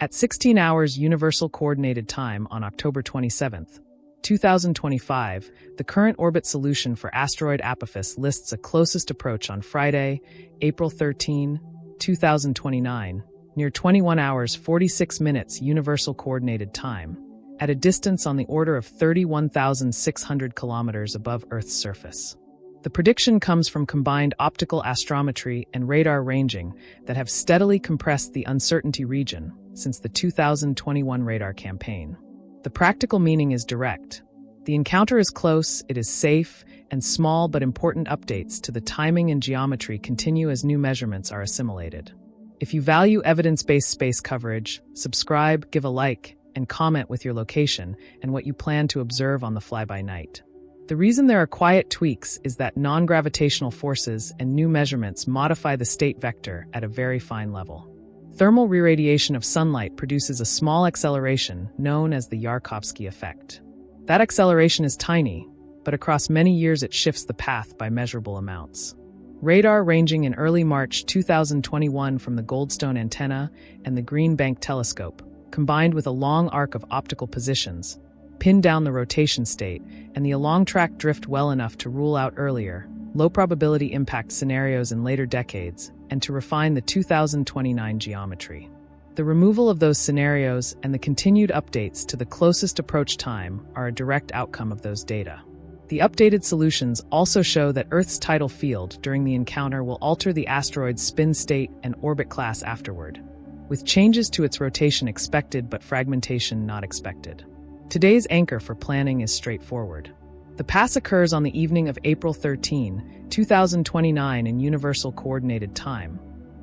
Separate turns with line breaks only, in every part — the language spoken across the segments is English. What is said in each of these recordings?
At 16 hours Universal Coordinated Time on October 27, 2025, the current orbit solution for asteroid Apophis lists a closest approach on Friday, April 13, 2029, near 21 hours 46 minutes Universal Coordinated Time, at a distance on the order of 31,600 kilometers above Earth's surface. The prediction comes from combined optical astrometry and radar ranging that have steadily compressed the uncertainty region since the 2021 radar campaign. The practical meaning is direct. The encounter is close, it is safe, and small but important updates to the timing and geometry continue as new measurements are assimilated. If you value evidence-based space coverage, subscribe, give a like, and comment with your location and what you plan to observe on the flyby night. The reason there are quiet tweaks is that non-gravitational forces and new measurements modify the state vector at a very fine level. Thermal re-radiation of sunlight produces a small acceleration known as the Yarkovsky effect. That acceleration is tiny, but across many years it shifts the path by measurable amounts. Radar ranging in early March 2021 from the Goldstone antenna and the Green Bank telescope, combined with a long arc of optical positions, pinned down the rotation state and the along-track drift well enough to rule out earlier, low-probability impact scenarios in later decades and to refine the 2029 geometry. The removal of those scenarios and the continued updates to the closest approach time are a direct outcome of those data. The updated solutions also show that Earth's tidal field during the encounter will alter the asteroid's spin state and orbit class afterward, with changes to its rotation expected but fragmentation not expected. Today's anchor for planning is straightforward. The pass occurs on the evening of April 13, 2029 in Universal Coordinated Time,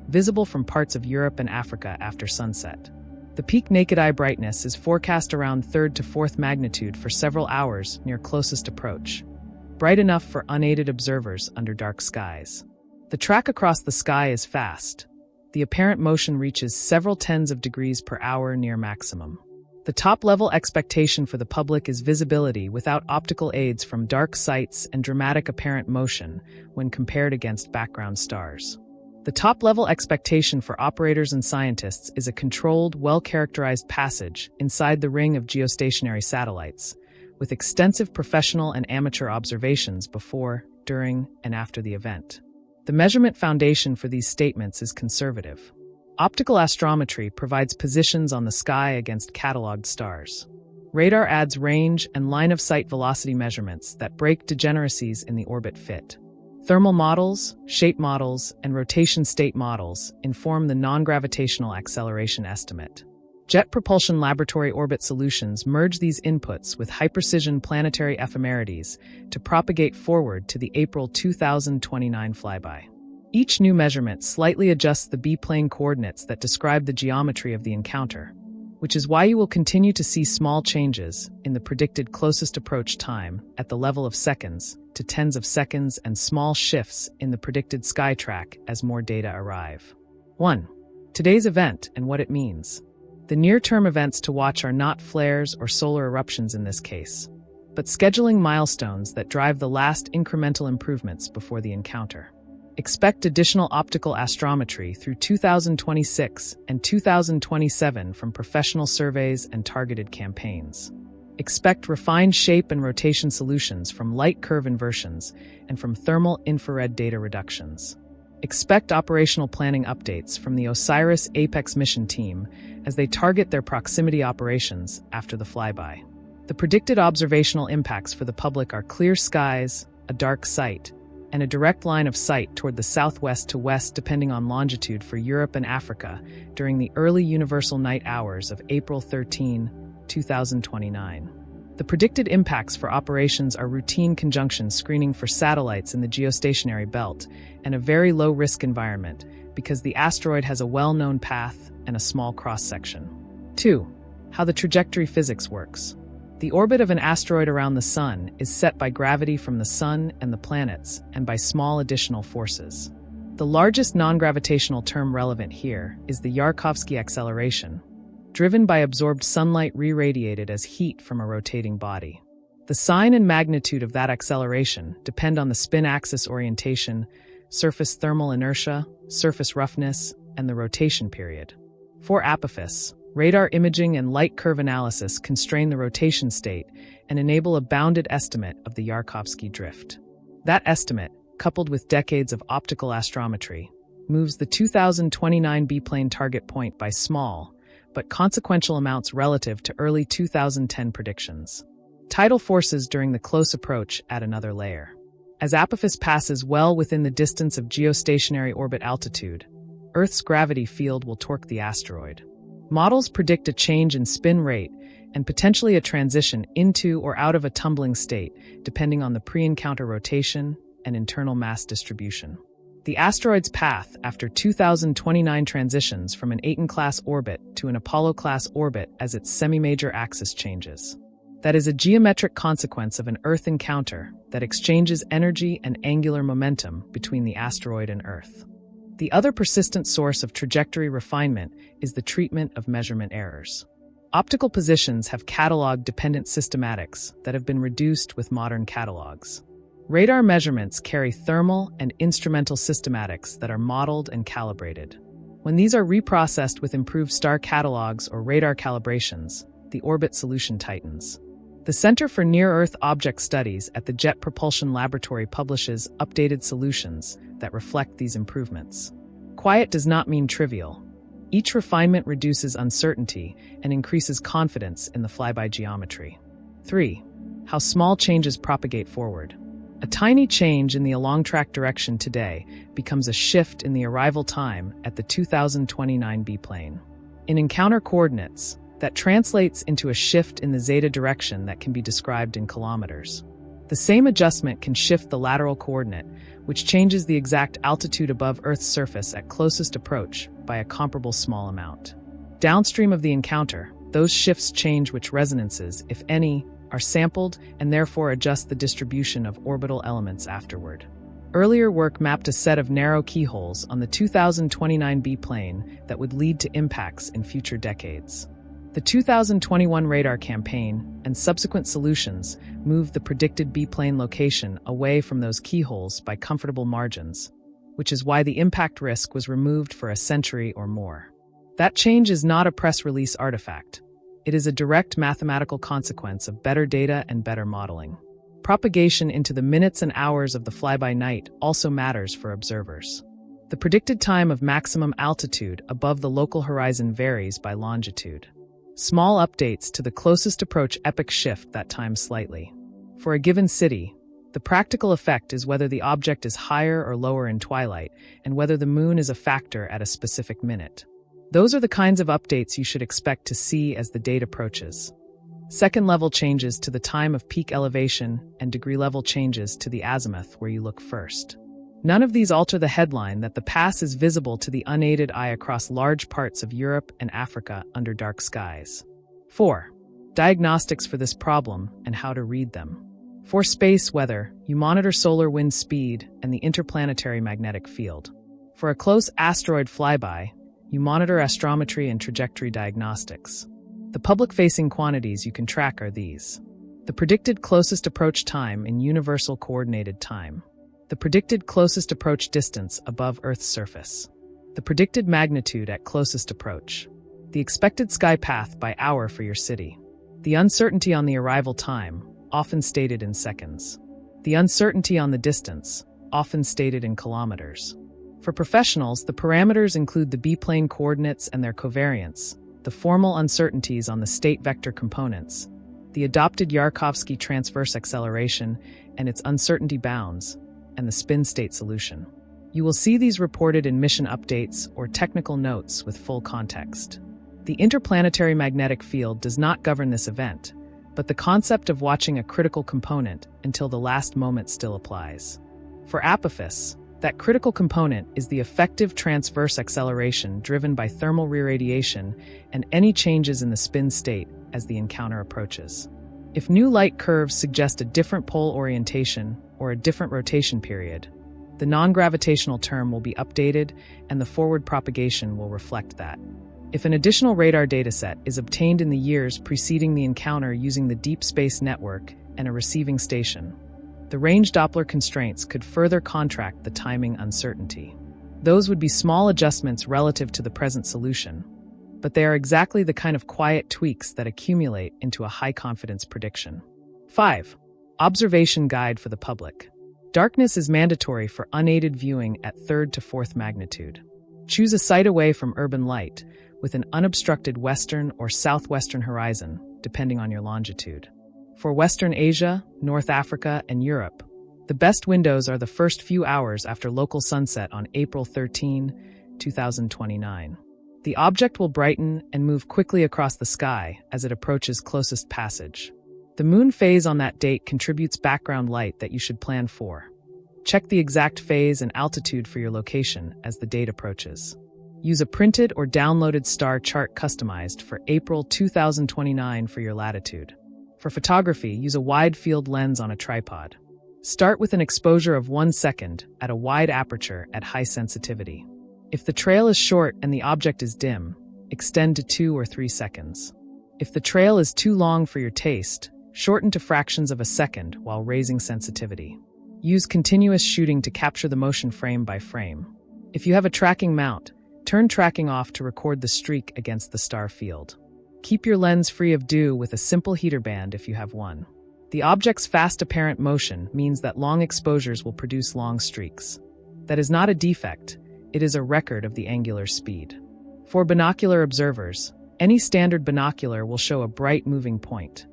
visible from parts of Europe and Africa after sunset. The peak naked eye brightness is forecast around 3rd to 4th magnitude for several hours near closest approach, bright enough for unaided observers under dark skies. The track across the sky is fast. The apparent motion reaches several tens of degrees per hour near maximum. The top-level expectation for the public is visibility without optical aids from dark sights and dramatic apparent motion when compared against background stars. The top-level expectation for operators and scientists is a controlled, well-characterized passage inside the ring of geostationary satellites, with extensive professional and amateur observations before, during, and after the event. The measurement foundation for these statements is conservative. Optical astrometry provides positions on the sky against catalogued stars. Radar adds range and line-of-sight velocity measurements that break degeneracies in the orbit fit. Thermal models, shape models, and rotation state models inform the non-gravitational acceleration estimate. Jet Propulsion Laboratory orbit solutions merge these inputs with high-precision planetary ephemerides to propagate forward to the April 2029 flyby. Each new measurement slightly adjusts the B-plane coordinates that describe the geometry of the encounter, which is why you will continue to see small changes in the predicted closest approach time at the level of seconds to tens of seconds and small shifts in the predicted sky track as more data arrive. 1. Today's event and what it means. The near-term events to watch are not flares or solar eruptions in this case, but scheduling milestones that drive the last incremental improvements before the encounter. Expect additional optical astrometry through 2026 and 2027 from professional surveys and targeted campaigns. Expect refined shape and rotation solutions from light curve inversions and from thermal infrared data reductions. Expect operational planning updates from the OSIRIS Apex mission team as they target their proximity operations after the flyby. The predicted observational impacts for the public are clear skies, a dark sight, and a direct line of sight toward the southwest to west depending on longitude for Europe and Africa during the early universal night hours of April 13, 2029. The predicted impacts for operations are routine conjunction screening for satellites in the geostationary belt and a very low-risk environment because the asteroid has a well-known path and a small cross-section. 2. How the trajectory physics works. The orbit of an asteroid around the Sun is set by gravity from the Sun and the planets and by small additional forces. The largest non-gravitational term relevant here is the Yarkovsky acceleration, driven by absorbed sunlight re-radiated as heat from a rotating body. The sign and magnitude of that acceleration depend on the spin axis orientation, surface thermal inertia, surface roughness, and the rotation period. For Apophis, Radar imaging and light curve analysis constrain the rotation state and enable a bounded estimate of the Yarkovsky drift. That estimate, coupled with decades of optical astrometry, moves the 2029 B-plane target point by small, but consequential amounts relative to early 2010 predictions. Tidal forces during the close approach add another layer. As Apophis passes well within the distance of geostationary orbit altitude, Earth's gravity field will torque the asteroid. Models predict a change in spin rate and potentially a transition into or out of a tumbling state, depending on the pre-encounter rotation and internal mass distribution. The asteroid's path after 2029 transitions from an Aten-class orbit to an Apollo-class orbit as its semi-major axis changes. That is a geometric consequence of an Earth encounter that exchanges energy and angular momentum between the asteroid and Earth. The other persistent source of trajectory refinement is the treatment of measurement errors. Optical positions have catalog-dependent systematics that have been reduced with modern catalogs. Radar measurements carry thermal and instrumental systematics that are modeled and calibrated. When these are reprocessed with improved star catalogs or radar calibrations, the orbit solution tightens. The Center for Near-Earth Object Studies at the Jet Propulsion Laboratory publishes updated solutions that reflect these improvements. Quiet does not mean trivial. Each refinement reduces uncertainty and increases confidence in the flyby geometry. 3. How small changes propagate forward. A tiny change in the along-track direction today becomes a shift in the arrival time at the 2029 B-plane. In encounter coordinates, that translates into a shift in the zeta direction that can be described in kilometers. The same adjustment can shift the lateral coordinate, which changes the exact altitude above Earth's surface at closest approach by a comparable small amount. Downstream of the encounter, those shifts change which resonances, if any, are sampled and therefore adjust the distribution of orbital elements afterward. Earlier work mapped a set of narrow keyholes on the 2029 B-plane that would lead to impacts in future decades. The 2021 radar campaign and subsequent solutions moved the predicted B-plane location away from those keyholes by comfortable margins, which is why the impact risk was removed for a century or more. That change is not a press release artifact. It is a direct mathematical consequence of better data and better modeling. Propagation into the minutes and hours of the flyby night also matters for observers. The predicted time of maximum altitude above the local horizon varies by longitude. Small updates to the closest approach epoch shift that time slightly. For a given city, the practical effect is whether the object is higher or lower in twilight and whether the moon is a factor at a specific minute. Those are the kinds of updates you should expect to see as the date approaches. Second-level changes to the time of peak elevation and degree-level changes to the azimuth where you look first. None of these alter the headline that the pass is visible to the unaided eye across large parts of Europe and Africa under dark skies. 4. Diagnostics for this problem and how to read them. For space weather, you monitor solar wind speed and the interplanetary magnetic field. For a close asteroid flyby, you monitor astrometry and trajectory diagnostics. The public-facing quantities you can track are these: the predicted closest approach time in universal coordinated time, the predicted closest approach distance above Earth's surface, the predicted magnitude at closest approach, the expected sky path by hour for your city, the uncertainty on the arrival time, often stated in seconds, the uncertainty on the distance, often stated in kilometers. For professionals, the parameters include the B-plane coordinates and their covariance, the formal uncertainties on the state vector components, the adopted Yarkovsky transverse acceleration and its uncertainty bounds, and the spin state solution. You will see these reported in mission updates or technical notes with full context. The interplanetary magnetic field does not govern this event, but the concept of watching a critical component until the last moment still applies. For Apophis, that critical component is the effective transverse acceleration driven by thermal reirradiation and any changes in the spin state as the encounter approaches. If new light curves suggest a different pole orientation or a different rotation period, the non-gravitational term will be updated and the forward propagation will reflect that. If an additional radar dataset is obtained in the years preceding the encounter using the Deep Space Network and a receiving station, the range Doppler constraints could further contract the timing uncertainty. Those would be small adjustments relative to the present solution, but they are exactly the kind of quiet tweaks that accumulate into a high-confidence prediction. 5. Observation guide for the public. Darkness is mandatory for unaided viewing at 3rd to 4th magnitude. Choose a site away from urban light, with an unobstructed western or southwestern horizon, depending on your longitude. For Western Asia, North Africa, and Europe, the best windows are the first few hours after local sunset on April 13, 2029. The object will brighten and move quickly across the sky as it approaches closest passage. The moon phase on that date contributes background light that you should plan for. Check the exact phase and altitude for your location as the date approaches. Use a printed or downloaded star chart customized for April 2029 for your latitude. For photography, use a wide-field lens on a tripod. Start with an exposure of 1 second at a wide aperture at high sensitivity. If the trail is short and the object is dim, extend to 2 or 3 seconds. If the trail is too long for your taste, shorten to fractions of a second while raising sensitivity. Use continuous shooting to capture the motion frame by frame. If you have a tracking mount, turn tracking off to record the streak against the star field. Keep your lens free of dew with a simple heater band if you have one. The object's fast apparent motion means that long exposures will produce long streaks. That is not a defect, it is a record of the angular speed. For binocular observers, any standard binocular will show a bright moving point.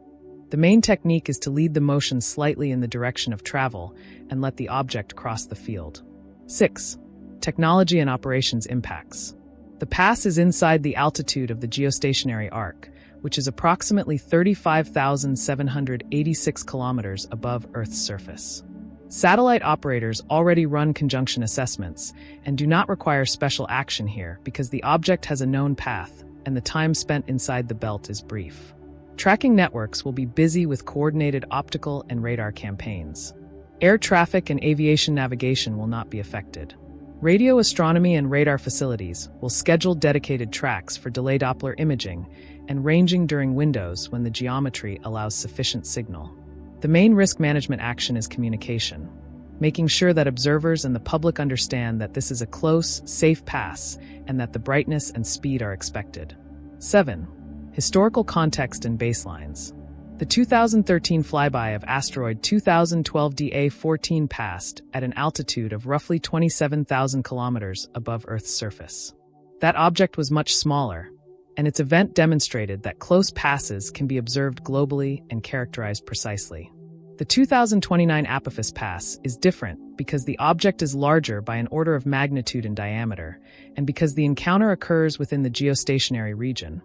The main technique is to lead the motion slightly in the direction of travel and let the object cross the field. 6. Technology and operations impacts. The pass is inside the altitude of the geostationary arc, which is approximately 35,786 kilometers above Earth's surface. Satellite operators already run conjunction assessments and do not require special action here because the object has a known path and the time spent inside the belt is brief. Tracking networks will be busy with coordinated optical and radar campaigns. Air traffic and aviation navigation will not be affected. Radio astronomy and radar facilities will schedule dedicated tracks for delay Doppler imaging and ranging during windows when the geometry allows sufficient signal. The main risk management action is communication, making sure that observers and the public understand that this is a close, safe pass and that the brightness and speed are expected. 7. Historical context and baselines. The 2013 flyby of asteroid 2012 DA14 passed at an altitude of roughly 27,000 kilometers above Earth's surface. That object was much smaller, and its event demonstrated that close passes can be observed globally and characterized precisely. The 2029 Apophis pass is different because the object is larger by an order of magnitude in diameter, and because the encounter occurs within the geostationary region,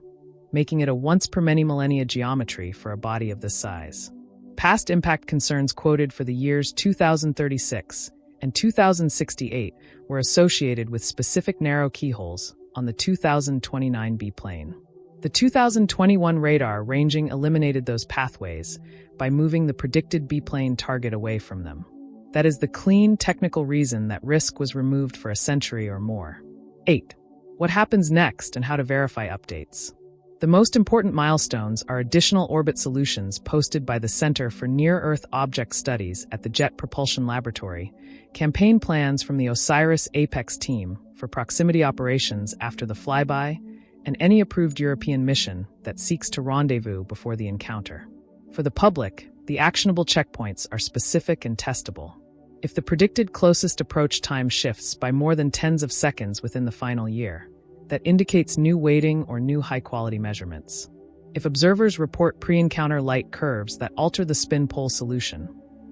making it a once-per-many-millennia geometry for a body of this size. Past impact concerns quoted for the years 2036 and 2068 were associated with specific narrow keyholes on the 2029 B-plane. The 2021 radar ranging eliminated those pathways by moving the predicted B-plane target away from them. That is the clean, technical reason that risk was removed for a century or more. 8. What happens next and how to verify updates. The most important milestones are additional orbit solutions posted by the Center for Near-Earth Object Studies at the Jet Propulsion Laboratory, campaign plans from the OSIRIS-APEX team for proximity operations after the flyby, and any approved European mission that seeks to rendezvous before the encounter. For the public, the actionable checkpoints are specific and testable. If the predicted closest approach time shifts by more than tens of seconds within the final year, that indicates new weighting or new high-quality measurements. If observers report pre-encounter light curves that alter the spin-pole solution,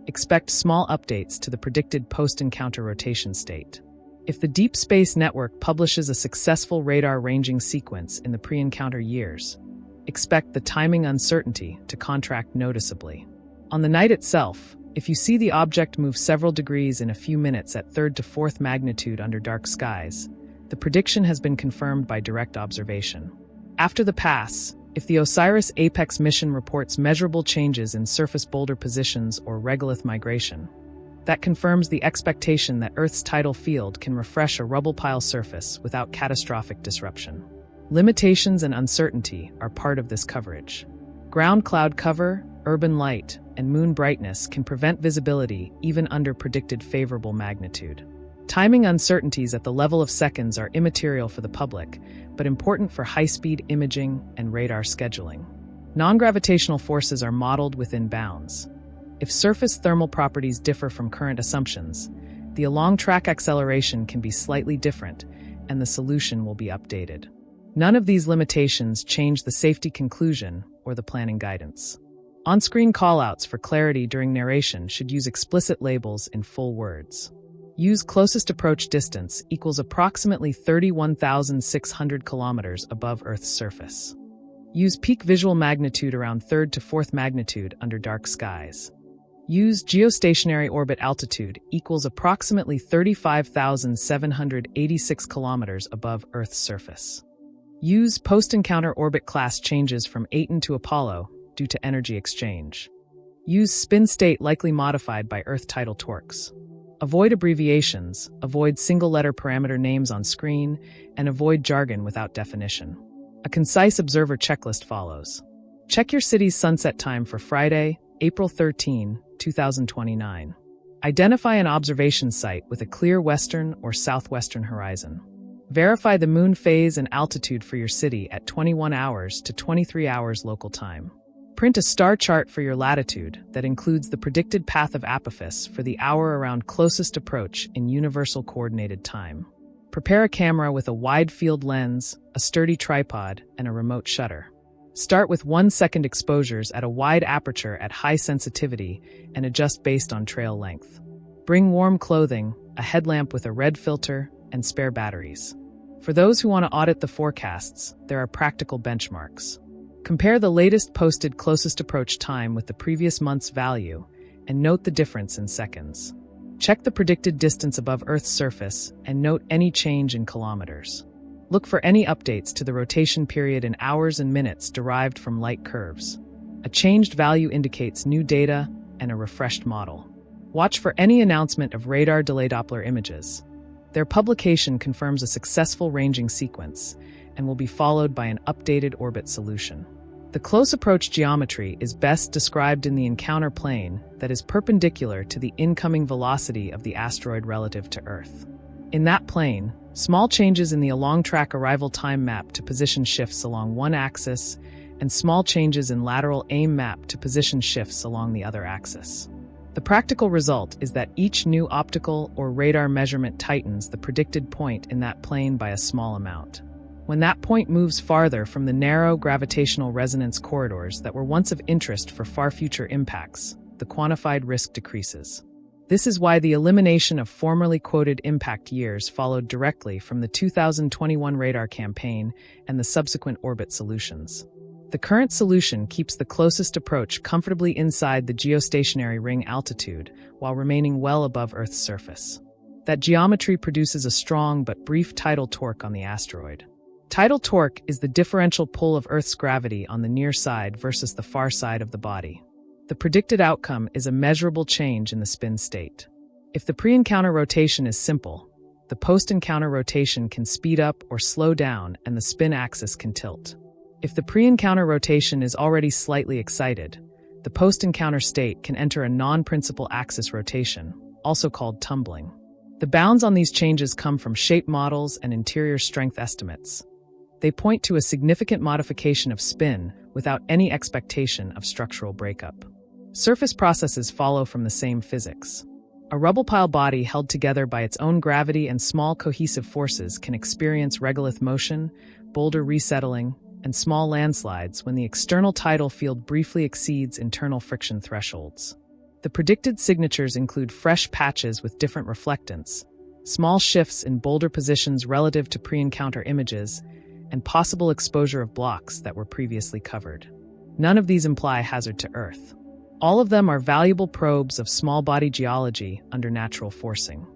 expect small updates to the predicted post-encounter rotation state. If the Deep Space Network publishes a successful radar ranging sequence in the pre-encounter years, expect the timing uncertainty to contract noticeably. On the night itself, if you see the object move several degrees in a few minutes at 3rd to 4th magnitude under dark skies, the prediction has been confirmed by direct observation. After the pass, if the OSIRIS-APEX mission reports measurable changes in surface boulder positions or regolith migration, that confirms the expectation that Earth's tidal field can refresh a rubble pile surface without catastrophic disruption. Limitations and uncertainty are part of this coverage. Ground cloud cover, urban light, and moon brightness can prevent visibility even under predicted favorable magnitude. Timing uncertainties at the level of seconds are immaterial for the public, but important for high-speed imaging and radar scheduling. Non-gravitational forces are modeled within bounds. If surface thermal properties differ from current assumptions, the along-track acceleration can be slightly different, and the solution will be updated. None of these limitations change the safety conclusion or the planning guidance. On-screen callouts for clarity during narration should use explicit labels in full words. Use closest approach distance equals approximately 31,600 kilometers above Earth's surface. Use peak visual magnitude around 3rd to 4th magnitude under dark skies. Use geostationary orbit altitude equals approximately 35,786 kilometers above Earth's surface. Use post-encounter orbit class changes from Aten to Apollo due to energy exchange. Use spin state likely modified by Earth tidal torques. Avoid abbreviations, avoid single-letter parameter names on screen, and avoid jargon without definition. A concise observer checklist follows. Check your city's sunset time for Friday, April 13, 2029. Identify an observation site with a clear western or southwestern horizon. Verify the moon phase and altitude for your city at 21 hours to 23 hours local time. Print a star chart for your latitude that includes the predicted path of Apophis for the hour around closest approach in universal coordinated time. Prepare a camera with a wide-field lens, a sturdy tripod, and a remote shutter. Start with 1-second exposures at a wide aperture at high sensitivity and adjust based on trail length. Bring warm clothing, a headlamp with a red filter, and spare batteries. For those who want to audit the forecasts, there are practical benchmarks. Compare the latest posted closest approach time with the previous month's value and note the difference in seconds. Check the predicted distance above Earth's surface and note any change in kilometers. Look for any updates to the rotation period in hours and minutes derived from light curves. A changed value indicates new data and a refreshed model. Watch for any announcement of radar delay Doppler images. Their publication confirms a successful ranging sequence and will be followed by an updated orbit solution. The close approach geometry is best described in the encounter plane that is perpendicular to the incoming velocity of the asteroid relative to Earth. In that plane, small changes in the along-track arrival time map to position shifts along one axis, and small changes in lateral aim map to position shifts along the other axis. The practical result is that each new optical or radar measurement tightens the predicted point in that plane by a small amount. When that point moves farther from the narrow gravitational resonance corridors that were once of interest for far future impacts, the quantified risk decreases. This is why the elimination of formerly quoted impact years followed directly from the 2021 radar campaign and the subsequent orbit solutions. The current solution keeps the closest approach comfortably inside the geostationary ring altitude while remaining well above Earth's surface. That geometry produces a strong but brief tidal torque on the asteroid. Tidal torque is the differential pull of Earth's gravity on the near side versus the far side of the body. The predicted outcome is a measurable change in the spin state. If the pre-encounter rotation is simple, the post-encounter rotation can speed up or slow down and the spin axis can tilt. If the pre-encounter rotation is already slightly excited, the post-encounter state can enter a non-principal axis rotation, also called tumbling. The bounds on these changes come from shape models and interior strength estimates. They point to a significant modification of spin without any expectation of structural breakup. Surface processes follow from the same physics. A rubble pile body held together by its own gravity and small cohesive forces can experience regolith motion, boulder resettling, and small landslides when the external tidal field briefly exceeds internal friction thresholds. The predicted signatures include fresh patches with different reflectance, small shifts in boulder positions relative to pre-encounter images, and possible exposure of blocks that were previously covered. None of these imply hazard to Earth. All of them are valuable probes of small body geology under natural forcing.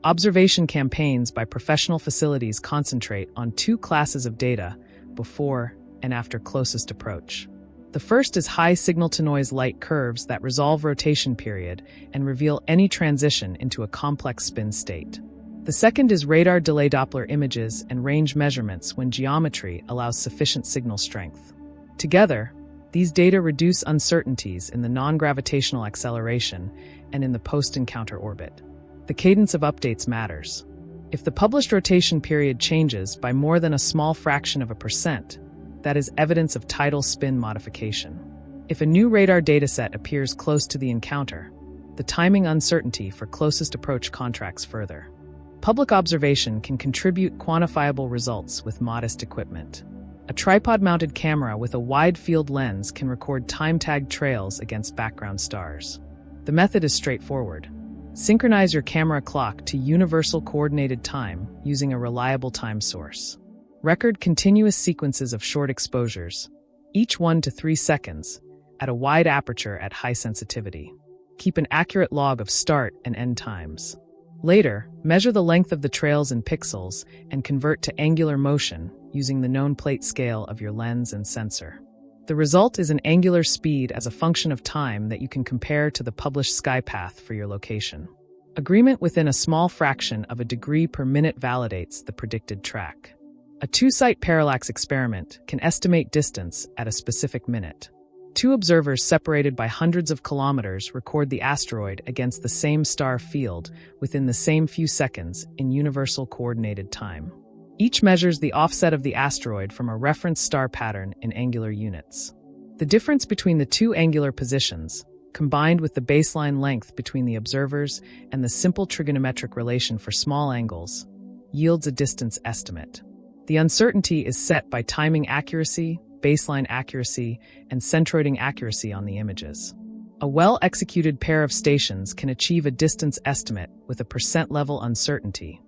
Observation campaigns by professional facilities concentrate on two classes of data before and after closest approach. The first is high signal-to-noise light curves that resolve rotation period and reveal any transition into a complex spin state. The second is radar delay Doppler images and range measurements when geometry allows sufficient signal strength. Together, these data reduce uncertainties in the non-gravitational acceleration and in the post-encounter orbit. The cadence of updates matters. If the published rotation period changes by more than a small fraction of a percent, that is evidence of tidal spin modification. If a new radar dataset appears close to the encounter, the timing uncertainty for closest approach contracts further. Public observation can contribute quantifiable results with modest equipment. A tripod-mounted camera with a wide-field lens can record time-tagged trails against background stars. The method is straightforward. Synchronize your camera clock to universal coordinated time using a reliable time source. Record continuous sequences of short exposures, each 1 to 3 seconds, at a wide aperture at high sensitivity. Keep an accurate log of start and end times. Later, measure the length of the trails in pixels and convert to angular motion using the known plate scale of your lens and sensor. The result is an angular speed as a function of time that you can compare to the published sky path for your location. Agreement within a small fraction of a degree per minute validates the predicted track. A two-site parallax experiment can estimate distance at a specific minute. Two observers separated by hundreds of kilometers record the asteroid against the same star field within the same few seconds in universal coordinated time. Each measures the offset of the asteroid from a reference star pattern in angular units. The difference between the two angular positions, combined with the baseline length between the observers and the simple trigonometric relation for small angles, yields a distance estimate. The uncertainty is set by timing accuracy, baseline accuracy, and centroiding accuracy on the images. A well-executed pair of stations can achieve a distance estimate with a percent-level uncertainty,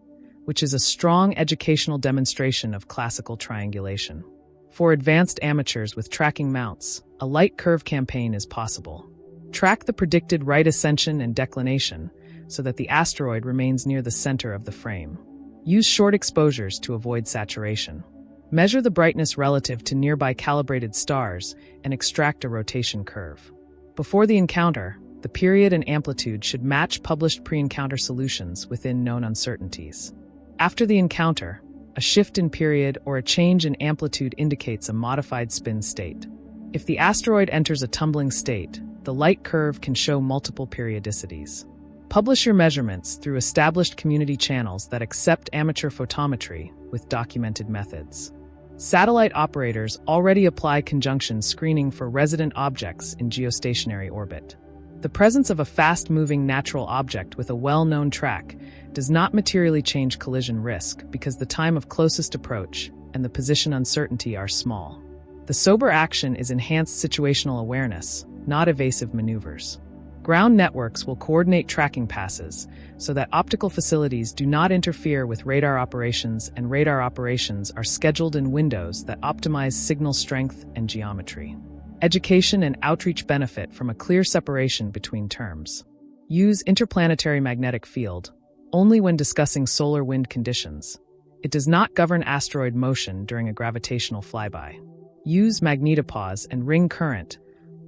which is a strong educational demonstration of classical triangulation. For advanced amateurs with tracking mounts, a light curve campaign is possible. Track the predicted right ascension and declination so that the asteroid remains near the center of the frame. Use short exposures to avoid saturation. Measure the brightness relative to nearby calibrated stars and extract a rotation curve. Before the encounter, the period and amplitude should match published pre-encounter solutions within known uncertainties. After the encounter, a shift in period or a change in amplitude indicates a modified spin state. If the asteroid enters a tumbling state, the light curve can show multiple periodicities. Publish your measurements through established community channels that accept amateur photometry with documented methods. Satellite operators already apply conjunction screening for resident objects in geostationary orbit. The presence of a fast-moving natural object with a well-known track does not materially change collision risk because the time of closest approach and the position uncertainty are small. The sober action is enhanced situational awareness, not evasive maneuvers. Ground networks will coordinate tracking passes so that optical facilities do not interfere with radar operations, and radar operations are scheduled in windows that optimize signal strength and geometry. Education and outreach benefit from a clear separation between terms. Use interplanetary magnetic field only when discussing solar wind conditions. It does not govern asteroid motion during a gravitational flyby. Use magnetopause and ring current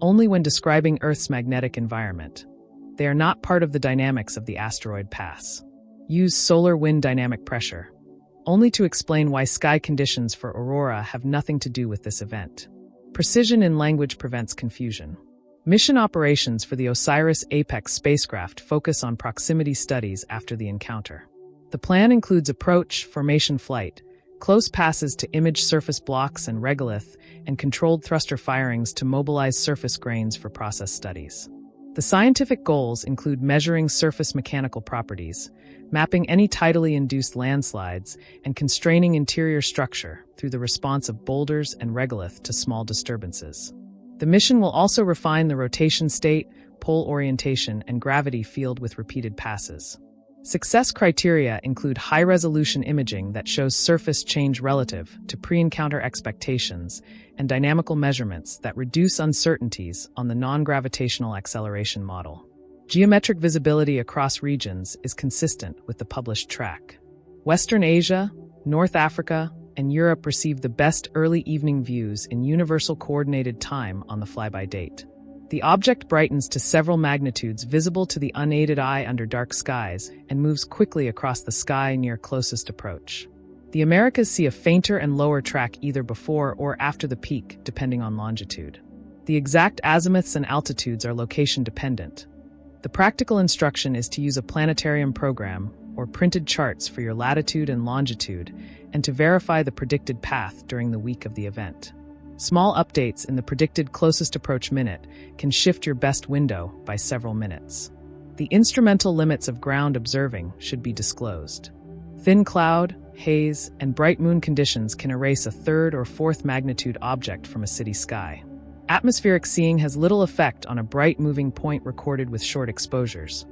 only when describing Earth's magnetic environment. They are not part of the dynamics of the asteroid pass. Use solar wind dynamic pressure only to explain why sky conditions for aurora have nothing to do with this event. Precision in language prevents confusion. Mission operations for the OSIRIS-APEX spacecraft focus on proximity studies after the encounter. The plan includes approach, formation flight, close passes to image surface blocks and regolith, and controlled thruster firings to mobilize surface grains for process studies. The scientific goals include measuring surface mechanical properties, mapping any tidally induced landslides, and constraining interior structure through the response of boulders and regolith to small disturbances. The mission will also refine the rotation state, pole orientation, and gravity field with repeated passes. Success criteria include high-resolution imaging that shows surface change relative to pre-encounter expectations and dynamical measurements that reduce uncertainties on the non-gravitational acceleration model. Geometric visibility across regions is consistent with the published track. Western Asia, North Africa, and Europe receive the best early evening views in universal coordinated time on the flyby date. The object brightens to several magnitudes visible to the unaided eye under dark skies and moves quickly across the sky near closest approach. The Americas see a fainter and lower track either before or after the peak, depending on longitude. The exact azimuths and altitudes are location dependent. The practical instruction is to use a planetarium program or printed charts for your latitude and longitude, and to verify the predicted path during the week of the event. Small updates in the predicted closest approach minute can shift your best window by several minutes. The instrumental limits of ground observing should be disclosed. Thin cloud, haze, and bright moon conditions can erase a third or fourth magnitude object from a city sky. Atmospheric seeing has little effect on a bright moving point recorded with short exposures,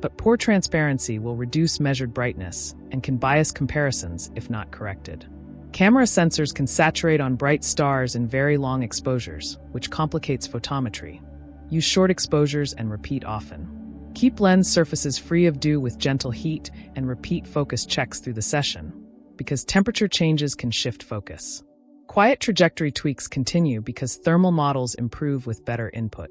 but poor transparency will reduce measured brightness and can bias comparisons if not corrected. Camera sensors can saturate on bright stars in very long exposures, which complicates photometry. Use short exposures and repeat often. Keep lens surfaces free of dew with gentle heat and repeat focus checks through the session, because temperature changes can shift focus. Quiet trajectory tweaks continue because thermal models improve with better input.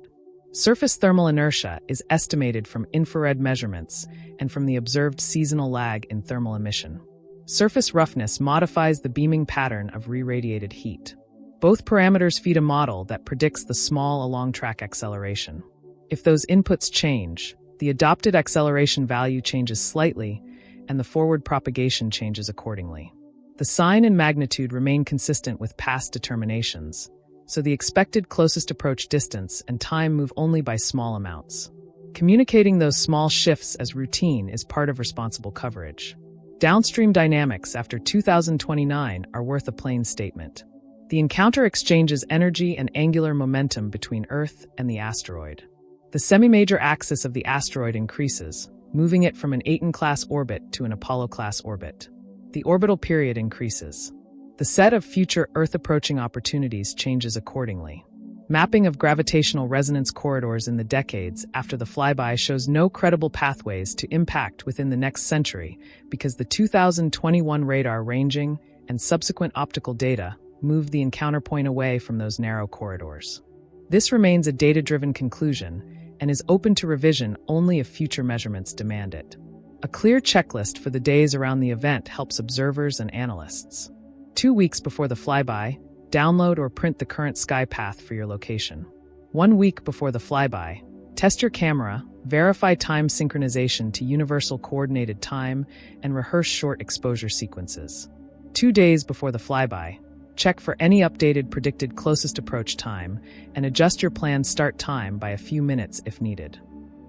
Surface thermal inertia is estimated from infrared measurements and from the observed seasonal lag in thermal emission. Surface roughness modifies the beaming pattern of re-radiated heat. Both parameters feed a model that predicts the small along-track acceleration. If those inputs change, the adopted acceleration value changes slightly, and the forward propagation changes accordingly. The sign and magnitude remain consistent with past determinations, so the expected closest approach distance and time move only by small amounts. Communicating those small shifts as routine is part of responsible coverage. Downstream dynamics after 2029 are worth a plain statement. The encounter exchanges energy and angular momentum between Earth and the asteroid. The semi-major axis of the asteroid increases, moving it from an Aten-class orbit to an Apollo-class orbit. The orbital period increases. The set of future Earth-approaching opportunities changes accordingly. Mapping of gravitational resonance corridors in the decades after the flyby shows no credible pathways to impact within the next century because the 2021 radar ranging and subsequent optical data moved the encounter point away from those narrow corridors. This remains a data-driven conclusion and is open to revision only if future measurements demand it. A clear checklist for the days around the event helps observers and analysts. 2 weeks before the flyby, download or print the current sky path for your location. 1 week before the flyby, test your camera, verify time synchronization to universal coordinated time, and rehearse short exposure sequences. 2 days before the flyby, check for any updated predicted closest approach time and adjust your planned start time by a few minutes if needed.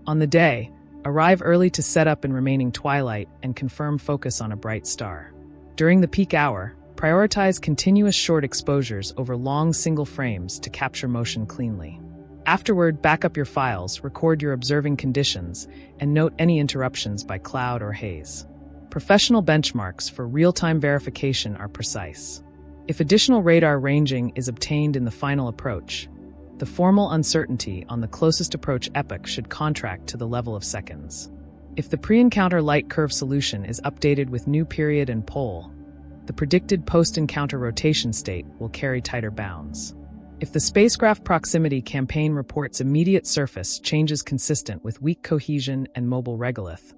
On the day, arrive early to set up in remaining twilight and confirm focus on a bright star. During the peak hour, prioritize continuous short exposures over long single frames to capture motion cleanly. Afterward, back up your files, record your observing conditions, and note any interruptions by cloud or haze. Professional benchmarks for real-time verification are precise. If additional radar ranging is obtained in the final approach, the formal uncertainty on the closest approach epoch should contract to the level of seconds. If the pre-encounter light curve solution is updated with new period and pole, the predicted post-encounter rotation state will carry tighter bounds. If the spacecraft proximity campaign reports immediate surface changes consistent with weak cohesion and mobile regolith,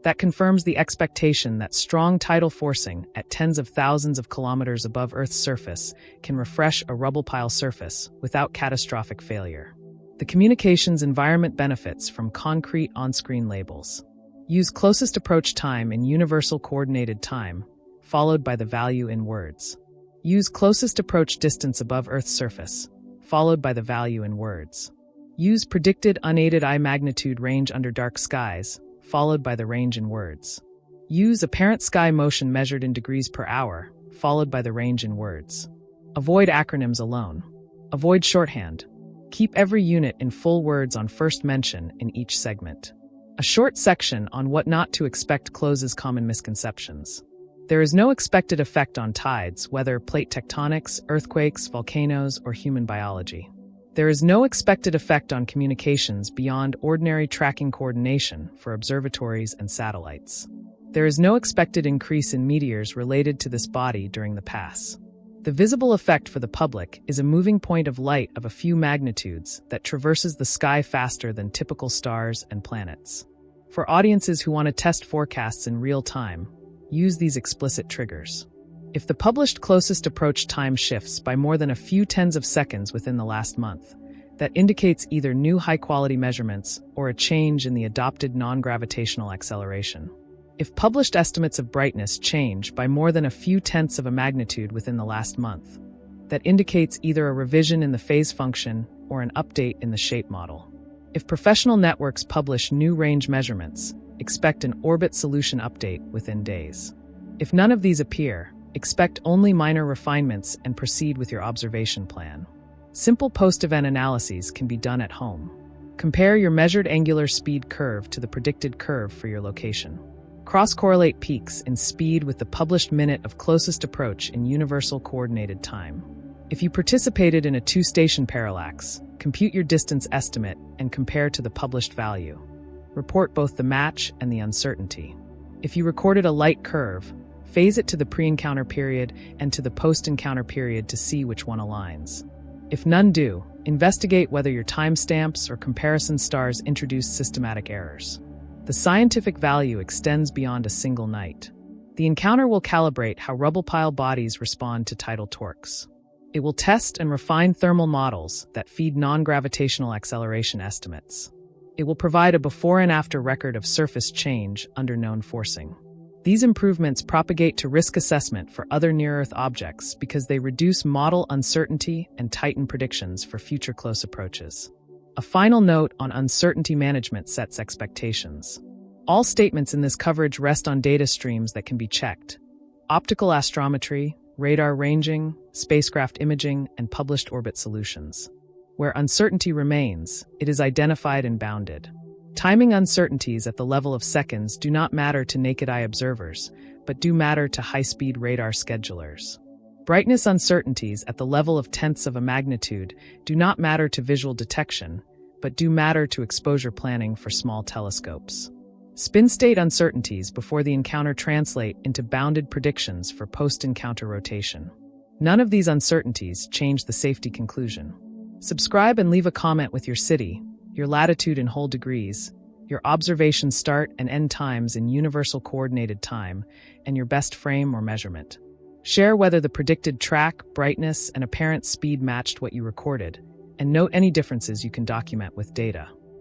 that confirms the expectation that strong tidal forcing at tens of thousands of kilometers above Earth's surface can refresh a rubble pile surface without catastrophic failure. The communications environment benefits from concrete on-screen labels. Use closest approach time in universal coordinated time, followed by the value in words. Use closest approach distance above Earth's surface, followed by the value in words. Use predicted unaided eye magnitude range under dark skies, followed by the range in words. Use apparent sky motion measured in degrees per hour, followed by the range in words. Avoid acronyms alone. Avoid shorthand. Keep every unit in full words on first mention in each segment. A short section on what not to expect closes common misconceptions. There is no expected effect on tides, whether plate tectonics, earthquakes, volcanoes, or human biology. There is no expected effect on communications beyond ordinary tracking coordination for observatories and satellites. There is no expected increase in meteors related to this body during the pass. The visible effect for the public is a moving point of light of a few magnitudes that traverses the sky faster than typical stars and planets. For audiences who want to test forecasts in real time, use these explicit triggers. If the published closest approach time shifts by more than a few tens of seconds within the last month, that indicates either new high-quality measurements or a change in the adopted non-gravitational acceleration. If published estimates of brightness change by more than a few tenths of a magnitude within the last month, that indicates either a revision in the phase function or an update in the shape model. If professional networks publish new range measurements, expect an orbit solution update within days. If none of these appear, expect only minor refinements and proceed with your observation plan. Simple post-event analyses can be done at home. Compare your measured angular speed curve to the predicted curve for your location. Cross-correlate peaks in speed with the published minute of closest approach in universal coordinated time. If you participated in a two-station parallax, compute your distance estimate and compare to the published value. Report both the match and the uncertainty. If you recorded a light curve, phase it to the pre-encounter period and to the post-encounter period to see which one aligns. If none do, investigate whether your timestamps or comparison stars introduce systematic errors. The scientific value extends beyond a single night. The encounter will calibrate how rubble pile bodies respond to tidal torques. It will test and refine thermal models that feed non-gravitational acceleration estimates. It will provide a before and after record of surface change under known forcing. These improvements propagate to risk assessment for other near-Earth objects because they reduce model uncertainty and tighten predictions for future close approaches. A final note on uncertainty management sets expectations. All statements in this coverage rest on data streams that can be checked: optical astrometry, radar ranging, spacecraft imaging, and published orbit solutions. Where uncertainty remains, it is identified and bounded. Timing uncertainties at the level of seconds do not matter to naked eye observers, but do matter to high-speed radar schedulers. Brightness uncertainties at the level of tenths of a magnitude do not matter to visual detection, but do matter to exposure planning for small telescopes. Spin state uncertainties before the encounter translate into bounded predictions for post-encounter rotation. None of these uncertainties change the safety conclusion. Subscribe and leave a comment with your city, your latitude in whole degrees, your observation start and end times in universal coordinated time, and your best frame or measurement. Share whether the predicted track, brightness, and apparent speed matched what you recorded, and note any differences you can document with data.